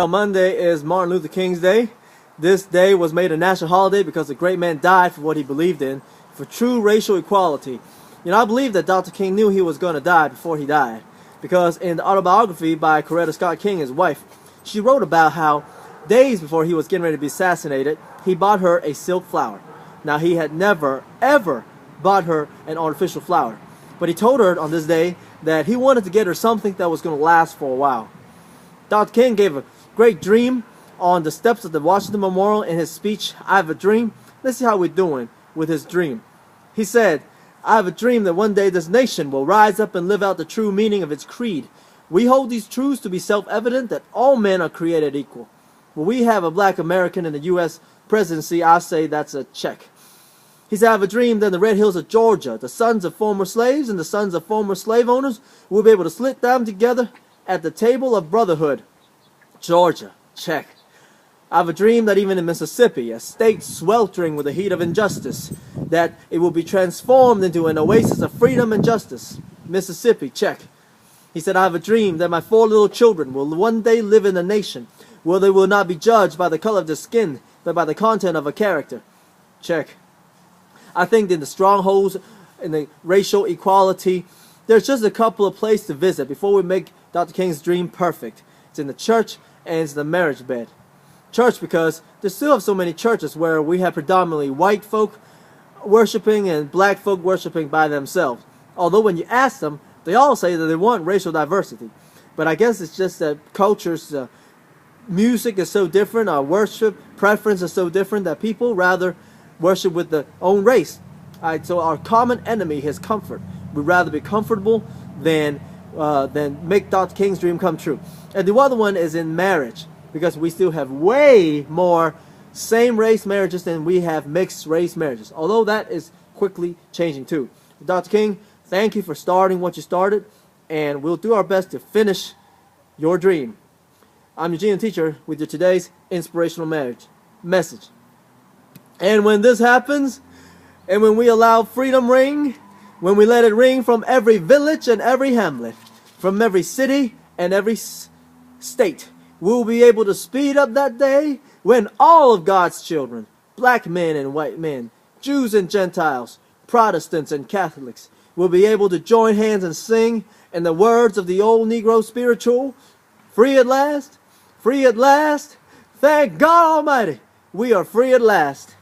Monday is Martin Luther King's Day. This day was made a national holiday because the great man died for what he believed in, for true racial equality. I believe that Dr. King knew he was going to die before he died, because in the autobiography by Coretta Scott King, his wife, she wrote about how days before he was getting ready to be assassinated, he bought her a silk flower. Now, he had never, ever bought her an artificial flower, but he told her on this day that he wanted to get her something that was going to last for a while. Dr. King gave a great dream on the steps of the Washington Memorial in his speech, I Have a Dream. Let's see how we're doing with his dream. He said, I have a dream that one day this nation will rise up and live out the true meaning of its creed. We hold these truths to be self-evident, that all men are created equal. When we have a black American in the U.S. presidency, I say that's a check. He said, I have a dream that in the red hills of Georgia, the sons of former slaves and the sons of former slave owners will be able to sit down together at the table of brotherhood. Georgia, check. I have a dream that even in Mississippi, a state sweltering with the heat of injustice, that it will be transformed into an oasis of freedom and justice. Mississippi, check. He said, I have a dream that my 4 little children will one day live in a nation where they will not be judged by the color of their skin, but by the content of a character. Check. I think in the strongholds, in the racial equality, there's just a couple of places to visit before we make Dr. King's dream perfect. It's in the church and it's the marriage bed. Church, because there's still so many churches where we have predominantly white folk worshiping and black folk worshiping by themselves. Although when you ask them, they all say that they want racial diversity. But I guess it's just that cultures, music is so different, our worship preference is so different that people rather worship with their own race. So our common enemy is comfort. We'd rather be comfortable than make Dr. King's dream come true. And the other one is in marriage, because we still have way more same-race marriages than we have mixed-race marriages, although that is quickly changing too. Dr. King, thank you for starting what you started, and we'll do our best to finish your dream. I'm Eugene, teacher, with your today's inspirational marriage message. And when this happens, and when we allow freedom ring, when we let it ring from every village and every hamlet, from every city and every state, we'll be able to speed up that day when all of God's children, black men and white men, Jews and Gentiles, Protestants and Catholics, will be able to join hands and sing in the words of the old Negro spiritual, free at last, thank God Almighty, we are free at last.